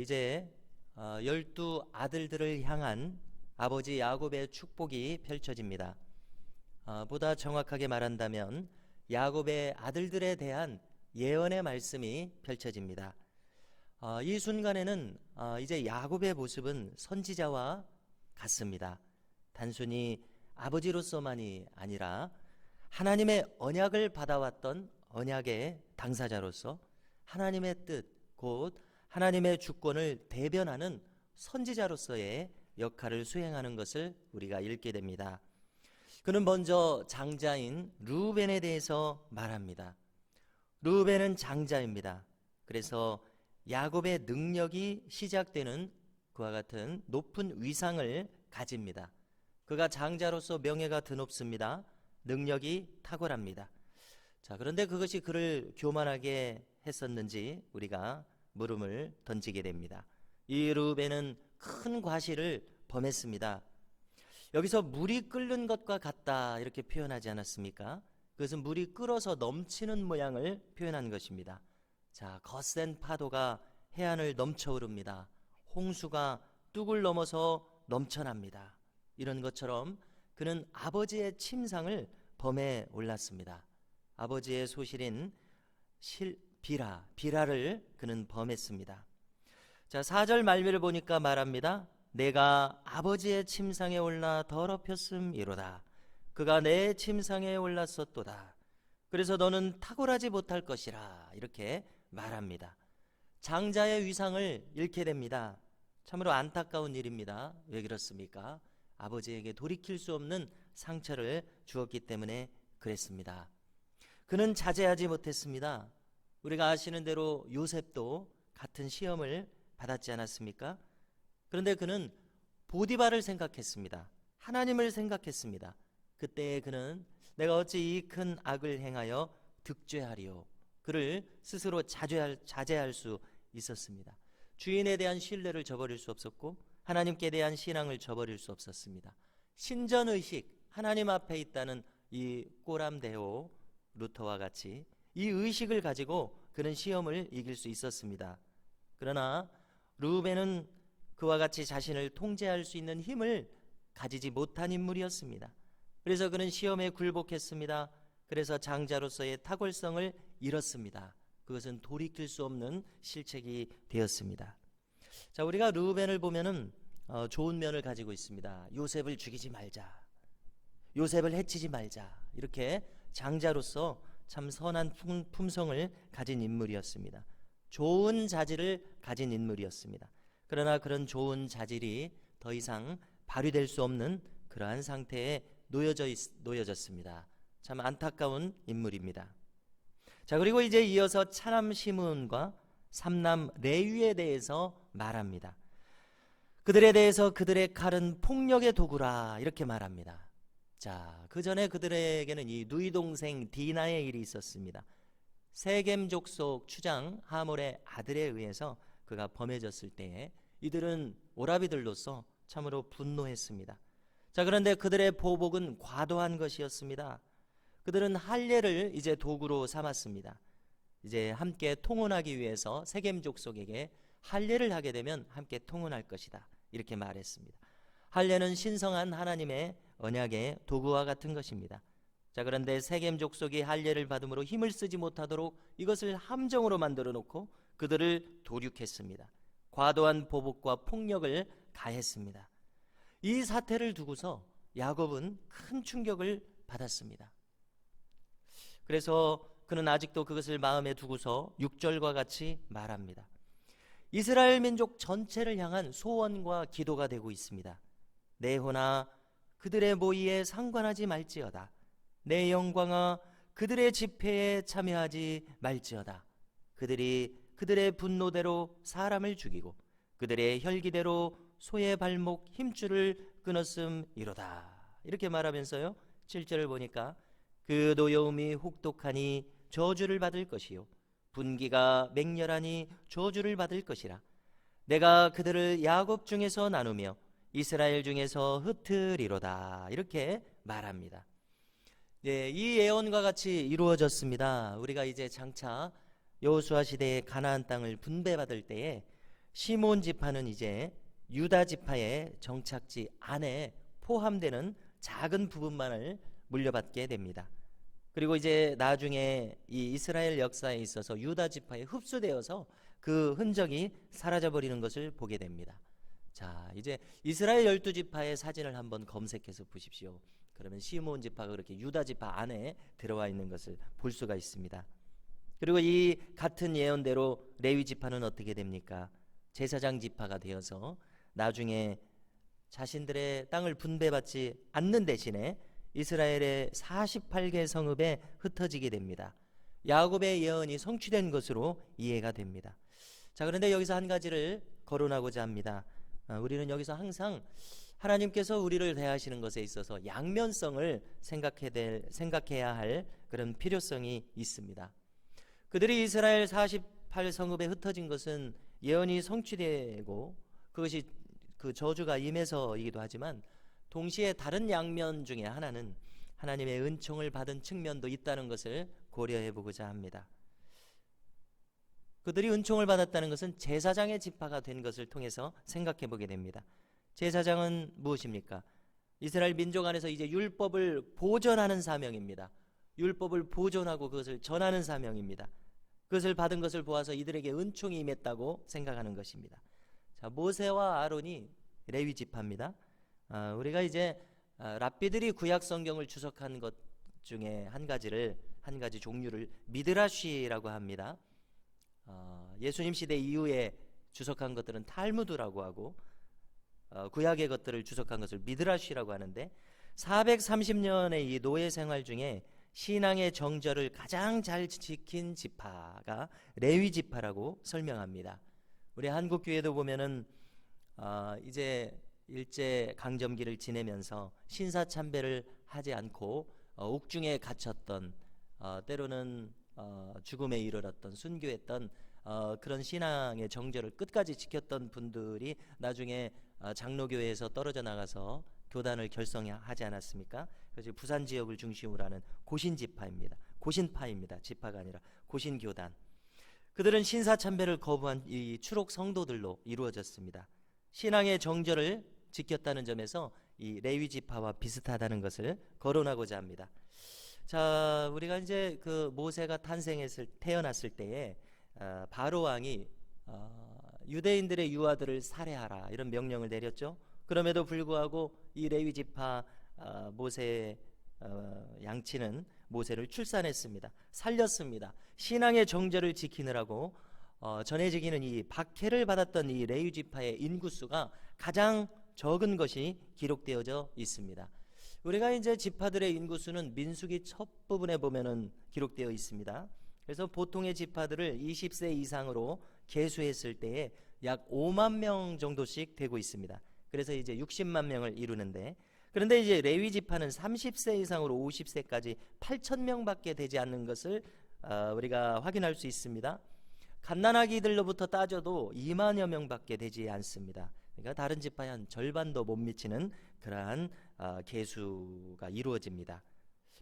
이제 12 아들들을 향한 아버지 야곱의 축복이 펼쳐집니다. 보다 정확하게 말한다면 야곱의 아들들에 대한 예언의 말씀이 펼쳐집니다. 이 순간에는 이제 야곱의 모습은 선지자와 같습니다. 단순히 아버지로서만이 아니라 하나님의 언약을 받아왔던 언약의 당사자로서 하나님의 뜻, 곧 하나님의 주권을 대변하는 선지자로서의 역할을 수행하는 것을 우리가 읽게 됩니다. 그는 먼저 장자인 르우벤에 대해서 말합니다. 르우벤은 장자입니다. 그래서 야곱의 능력이 시작되는 그와 같은 높은 위상을 가집니다. 그가 장자로서 명예가 드높습니다. 능력이 탁월합니다. 그런데 그것이 그를 교만하게 했었는지 우리가 물음을 던지게 됩니다. 이 르우벤은 큰 과실을 범했습니다. 여기서 물이 끓는 것과 같다 이렇게 표현하지 않았습니까? 그것은 물이 끓어서 넘치는 모양을 표현한 것입니다. 거센 파도가 해안을 넘쳐 오릅니다. 홍수가 뚝을 넘어서 넘쳐납니다. 이런 것처럼 그는 아버지의 침상을 범해 올랐습니다. 아버지의 소실인 비라를 그는 범했습니다. 4절 말미를 보니까 말합니다. 내가 아버지의 침상에 올라 더럽혔음이로다. 그가 내 침상에 올랐었도다. 그래서 너는 탁월하지 못할 것이라 이렇게 말합니다. 장자의 위상을 잃게 됩니다. 참으로 안타까운 일입니다. 왜 그렇습니까? 아버지에게 돌이킬 수 없는 상처를 주었기 때문에 그랬습니다. 그는 자제하지 못했습니다. 우리가 아시는 대로 요셉도 같은 시험을 받았지 않았습니까? 그런데 그는 보디발을 생각했습니다. 하나님을 생각했습니다. 그때 그는 내가 어찌 이 큰 악을 행하여 득죄하리요. 그를 스스로 자제할 수 있었습니다. 주인에 대한 신뢰를 저버릴 수 없었고 하나님께 대한 신앙을 저버릴 수 없었습니다. 신전의식, 하나님 앞에 있다는 이 꼬람데오 루터와 같이 이 의식을 가지고 그는 시험을 이길 수 있었습니다. 그러나 르우벤은 그와 같이 자신을 통제할 수 있는 힘을 가지지 못한 인물이었습니다. 그래서 그는 시험에 굴복했습니다. 그래서 장자로서의 탁월성을 잃었습니다. 그것은 돌이킬 수 없는 실책이 되었습니다. 우리가 르우벤을 보면은 좋은 면을 가지고 있습니다. 요셉을 죽이지 말자, 요셉을 해치지 말자, 이렇게 장자로서 참 선한 품성을 가진 인물이었습니다. 좋은 자질을 가진 인물이었습니다. 그러나 그런 자질이 더 이상 발휘될 수 없는 그러한 상태에 놓여졌습니다. 참 안타까운 인물입니다. 그리고 이제 이어서 차남 시므온과 삼남 레위에 대해서 말합니다. 그들에 대해서 그들의 칼은 폭력의 도구라 이렇게 말합니다. 그 전에 그들에게는 이 누이 동생 디나의 일이 있었습니다. 세겜 족속 추장 하몰의 아들에 의해서 그가 범해졌을 때에 이들은 오라비들로서 참으로 분노했습니다. 그런데 그들의 보복은 과도한 것이었습니다. 그들은 할례를 이제 도구로 삼았습니다. 이제 함께 통혼하기 위해서 세겜 족속에게 할례를 하게 되면 함께 통혼할 것이다 이렇게 말했습니다. 할례는 신성한 하나님의 언약의 도구와 같은 것입니다. 그런데 세겜 족속이 할례를 받음으로 힘을 쓰지 못하도록 이것을 함정으로 만들어 놓고 그들을 도륙했습니다. 과도한 보복과 폭력을 가했습니다. 이 사태를 두고서 야곱은 큰 충격을 받았습니다. 그래서 그는 아직도 그것을 마음에 두고서 6절과 같이 말합니다. 이스라엘 민족 전체를 향한 소원과 기도가 되고 있습니다. 내 혼아 그들의 모의에 상관하지 말지어다. 내 영광아 그들의 집회에 참여하지 말지어다. 그들이 그들의 분노대로 사람을 죽이고 그들의 혈기대로 소의 발목 힘줄을 끊었음이로다. 이렇게 말하면서요 7절을 보니까 그 노여움이 혹독하니 저주를 받을 것이요 분기가 맹렬하니 저주를 받을 것이라. 내가 그들을 야곱 중에서 나누며 이스라엘 중에서 흩으리로다. 이렇게 말합니다. 이 예언과 같이 이루어졌습니다. 우리가 이제 장차 여호수아 시대의 가나안 땅을 분배받을 때에 시몬 지파는 이제 유다 지파의 정착지 안에 포함되는 작은 부분만을 물려받게 됩니다. 그리고 이제 나중에 이 이스라엘 역사에 있어서 유다 지파에 흡수되어서 그 흔적이 사라져 버리는 것을 보게 됩니다. 자, 이제 이스라엘 12지파의 사진을 한번 검색해서 보십시오. 그러면 시므온 지파가 그렇게 유다 지파 안에 들어와 있는 것을 볼 수가 있습니다. 그리고 이 같은 예언대로 레위 지파는 어떻게 됩니까? 제사장 지파가 되어서 나중에 자신들의 땅을 분배받지 않는 대신에 이스라엘의 48개 성읍에 흩어지게 됩니다. 야곱의 예언이 성취된 것으로 이해가 됩니다. 자, 그런데 여기서 한 가지를 거론하고자 합니다. 우리는 여기서 항상 하나님께서 우리를 대하시는 것에 있어서 양면성을 생각해야 할 그런 필요성이 있습니다. 그들이 이스라엘 48성읍에 흩어진 것은 예언이 성취되고 그것이 그 저주가 임해서이기도 하지만 동시에 다른 양면 중에 하나는 하나님의 은총을 받은 측면도 있다는 것을 고려해 보고자 합니다. 그들이 은총을 받았다는 것은 제사장의 지파가 된 것을 통해서 생각해 보게 됩니다. 제사장은 무엇입니까? 이스라엘 민족 안에서 이제 율법을 보존하는 사명입니다. 율법을 보존하고 그것을 전하는 사명입니다. 그것을 받은 것을 보아서 이들에게 은총이 임했다고 생각하는 것입니다. 자, 모세와 아론이 레위 지파입니다. 우리가 이제 랍비들이 구약 성경을 주석한 것 중에 한 가지 종류를 미드라시라고 합니다. 예수님 시대 이후에 주석한 것들은 탈무드라고 하고 구약의 것들을 주석한 것을 미드라시라고 하는데 430년의 이 노예 생활 중에 신앙의 정절을 가장 잘 지킨 지파가 레위 지파라고 설명합니다. 우리 한국 교회도 보면은 이제 일제 강점기를 지내면서 신사참배를 하지 않고 옥중에 갇혔던 때로는 죽음에 이르렀던 순교했던 그런 신앙의 정절을 끝까지 지켰던 분들이 나중에 장로교회에서 떨어져 나가서 교단을 결성하지 않았습니까? 그래서 부산 지역을 중심으로 하는 고신지파입니다. 고신파입니다. 지파가 아니라 고신교단. 그들은 신사참배를 거부한 이 추록 성도들로 이루어졌습니다. 신앙의 정절을 지켰다는 점에서 이 레위 지파와 비슷하다는 것을 거론하고자 합니다. 자, 우리가 이제 그 모세가 태어났을 때에 바로 왕이 유대인들의 유아들을 살해하라 이런 명령을 내렸죠. 그럼에도 불구하고 이 레위 지파 모세의 양치는 모세를 출산했습니다. 살렸습니다. 신앙의 정절을 지키느라고 전해지기는 이 박해를 받았던 이 레위 지파의 인구수가 가장 적은 것이 기록되어져 있습니다. 우리가 이제 지파들의 인구수는 민수기 첫 부분에 보면은 기록되어 있습니다. 그래서 보통의 지파들을 20세 이상으로 계수했을 때에 약 5만 명 정도씩 되고 있습니다. 그래서 이제 60만 명을 이루는데, 그런데 이제 레위 지파는 30세 이상으로 50세까지 8천 명밖에 되지 않는 것을 우리가 확인할 수 있습니다. 갓난아기들로부터 따져도 2만여 명밖에 되지 않습니다. 그러니까 다른 지파의 한 절반도 못 미치는 그러한 계수가 이루어집니다.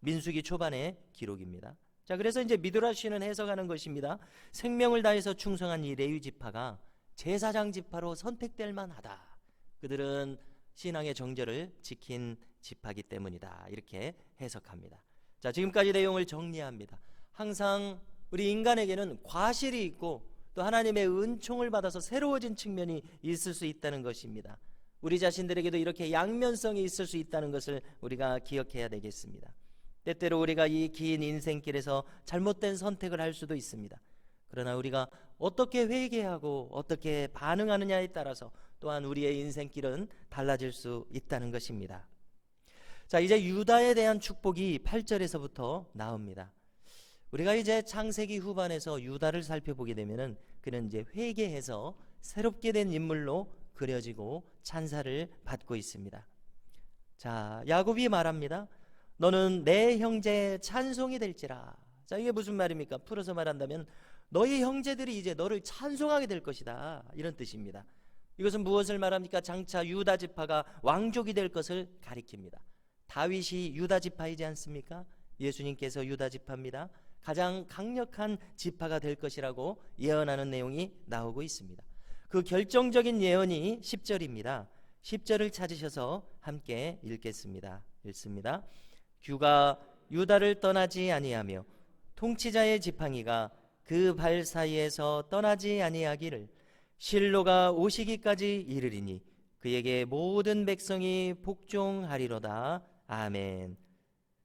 민수기 초반의 기록입니다. 자, 그래서 이제 미드라시는 해석하는 것입니다. 생명을 다해서 충성한 이 레위 지파가 제사장 지파로 선택될 만하다. 그들은 신앙의 정절을 지킨 지파기 때문이다. 이렇게 해석합니다. 자, 지금까지 내용을 정리합니다. 항상 우리 인간에게는 과실이 있고 또 하나님의 은총을 받아서 새로워진 측면이 있을 수 있다는 것입니다. 우리 자신들에게도 이렇게 양면성이 있을 수 있다는 것을 우리가 기억해야 되겠습니다. 때때로 우리가 이 긴 인생길에서 잘못된 선택을 할 수도 있습니다. 그러나 우리가 어떻게 회개하고 어떻게 반응하느냐에 따라서 또한 우리의 인생길은 달라질 수 있다는 것입니다. 자, 이제 유다에 대한 축복이 8절에서부터 나옵니다. 우리가 이제 창세기 후반에서 유다를 살펴보게 되면은 그는 이제 회개해서 새롭게 된 인물로 그려지고 찬사를 받고 있습니다. 자, 야곱이 말합니다. 너는 내 형제의 찬송이 될지라. 자, 이게 무슨 말입니까? 풀어서 말한다면 너희 형제들이 이제 너를 찬송하게 될 것이다, 이런 뜻입니다. 이것은 무엇을 말합니까? 장차 유다 지파가 왕족이 될 것을 가리킵니다. 다윗이 유다 지파이지 않습니까? 예수님께서 유다 지파입니다. 가장 강력한 지파가 될 것이라고 예언하는 내용이 나오고 있습니다. 그 결정적인 예언이 10절입니다. 10절을 찾으셔서 함께 읽겠습니다. 읽습니다. 규가 유다를 떠나지 아니하며 통치자의 지팡이가 그 발 사이에서 떠나지 아니하기를 실로가 오시기까지 이르리니 그에게 모든 백성이 복종하리로다. 아멘.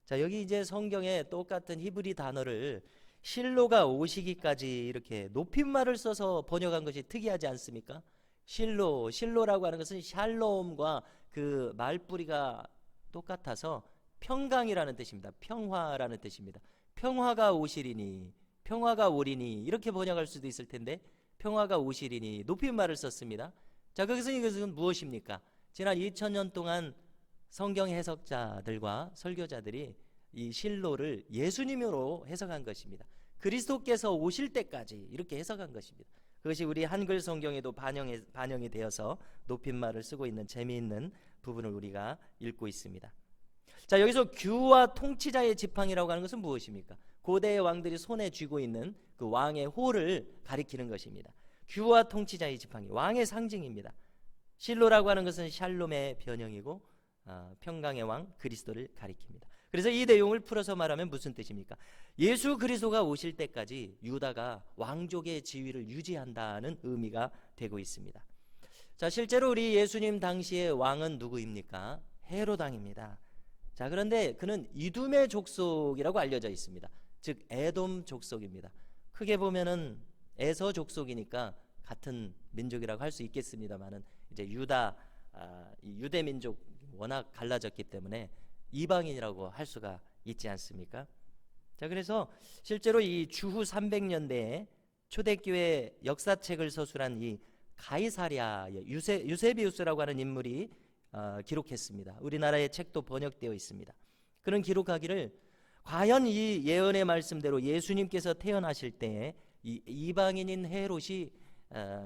자, 여기 이제 성경에 똑같은 히브리 단어를 실로가 오시기까지 이렇게 높임말을 써서 번역한 것이 특이하지 않습니까? 실로라고 하는 것은 샬롬과 그 말뿌리가 똑같아서 평강이라는 뜻입니다. 평화라는 뜻입니다. 평화가 오시리니, 평화가 오리니 이렇게 번역할 수도 있을 텐데 평화가 오시리니 높임말을 썼습니다. 자, 거기서 이것은 무엇입니까? 지난 2000년 동안 성경 해석자들과 설교자들이 이 실로를 예수님으로 해석한 것입니다. 그리스도께서 오실 때까지 이렇게 해석한 것입니다. 그것이 우리 한글 성경에도 반영이 되어서 높임말을 쓰고 있는 재미있는 부분을 우리가 읽고 있습니다. 자, 여기서 규와 통치자의 지팡이라고 하는 것은 무엇입니까? 고대의 왕들이 손에 쥐고 있는 그 왕의 호를 가리키는 것입니다. 규와 통치자의 지팡이, 왕의 상징입니다. 실로라고 하는 것은 샬롬의 변형이고 평강의 왕 그리스도를 가리킵니다. 그래서 이 내용을 풀어서 말하면 무슨 뜻입니까? 예수 그리스도가 오실 때까지 유다가 왕족의 지위를 유지한다는 의미가 되고 있습니다. 자, 실제로 우리 예수님 당시의 왕은 누구입니까? 헤롯 왕입니다. 자, 그런데 그는 이둠의 족속이라고 알려져 있습니다. 즉 에돔 족속입니다. 크게 보면은 에서 족속이니까 같은 민족이라고 할 수 있겠습니다만은 이제 유대 민족 워낙 갈라졌기 때문에 이방인이라고 할 수가 있지 않습니까? 자, 그래서 실제로 이 주후 300년대에 초대교회 역사책을 서술한 이 가이사랴 유세비우스라고 하는 인물이 기록했습니다. 우리나라의 책도 번역되어 있습니다. 그는 기록하기를 과연 이 예언의 말씀대로 예수님께서 태어나실 때 이 이방인인 헤롯이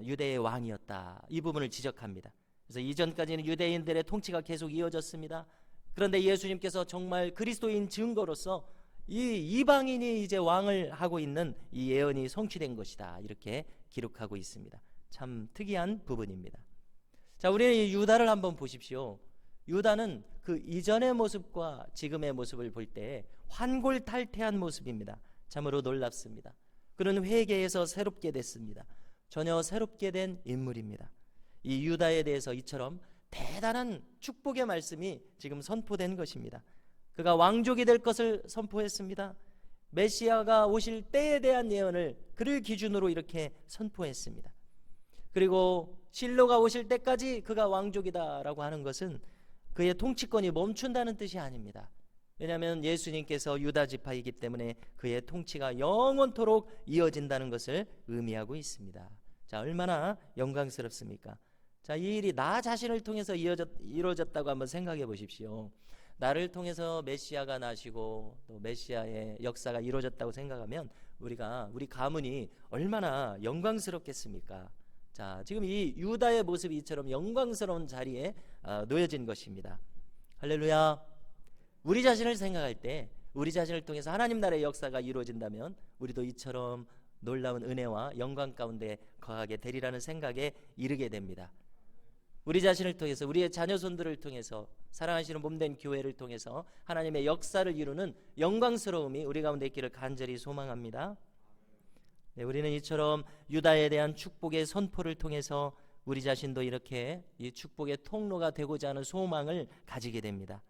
유대의 왕이었다, 이 부분을 지적합니다. 그래서 이전까지는 유대인들의 통치가 계속 이어졌습니다. 그런데 예수님께서 정말 그리스도인 증거로서 이 이방인이 이제 왕을 하고 있는 이 예언이 성취된 것이다, 이렇게 기록하고 있습니다. 참 특이한 부분입니다. 자, 우리는 이 유다를 한번 보십시오. 유다는 그 이전의 모습과 지금의 모습을 볼 때 환골탈태한 모습입니다. 참으로 놀랍습니다. 그는 회개에서 새롭게 됐습니다. 전혀 새롭게 된 인물입니다. 이 유다에 대해서 이처럼 대단한 축복의 말씀이 지금 선포된 것입니다. 그가 왕족이 될 것을 선포했습니다. 메시아가 오실 때에 대한 예언을 그를 기준으로 이렇게 선포했습니다. 그리고 실로가 오실 때까지 그가 왕족이다라고 하는 것은 그의 통치권이 멈춘다는 뜻이 아닙니다. 왜냐하면 예수님께서 유다 지파이기 때문에 그의 통치가 영원토록 이어진다는 것을 의미하고 있습니다. 자, 얼마나 영광스럽습니까? 자, 이 일이 나 자신을 통해서 이루어졌다고 한번 생각해 보십시오. 나를 통해서 메시아가 나시고 또 메시아의 역사가 이루어졌다고 생각하면 우리 가문이 얼마나 영광스럽겠습니까? 자, 지금 이 유다의 모습이 이처럼 영광스러운 자리에 놓여진 것입니다. 할렐루야. 우리 자신을 생각할 때 우리 자신을 통해서 하나님 나라의 역사가 이루어진다면 우리도 이처럼 놀라운 은혜와 영광 가운데 거하게 되리라는 생각에 이르게 됩니다. 우리 자신을 통해서, 우리의 자녀손들을 통해서, 사랑하시는 몸된 교회를 통해서 하나님의 역사를 이루는 영광스러움이 우리 가운데 있기를 간절히 소망합니다. 네, 우리는 이처럼 유다에 대한 축복의 선포를 통해서 우리 자신도 이렇게 이 축복의 통로가 되고자 하는 소망을 가지게 됩니다.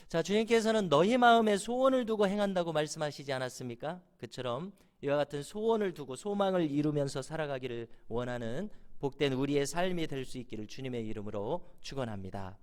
자, 주님께서는 너희 마음에 소원을 두고 행한다고 말씀하시지 않았습니까? 그처럼 이와 같은 소원을 두고 소망을 이루면서 살아가기를 원하는 복된 우리의 삶이 될 수 있기를 주님의 이름으로 축원합니다.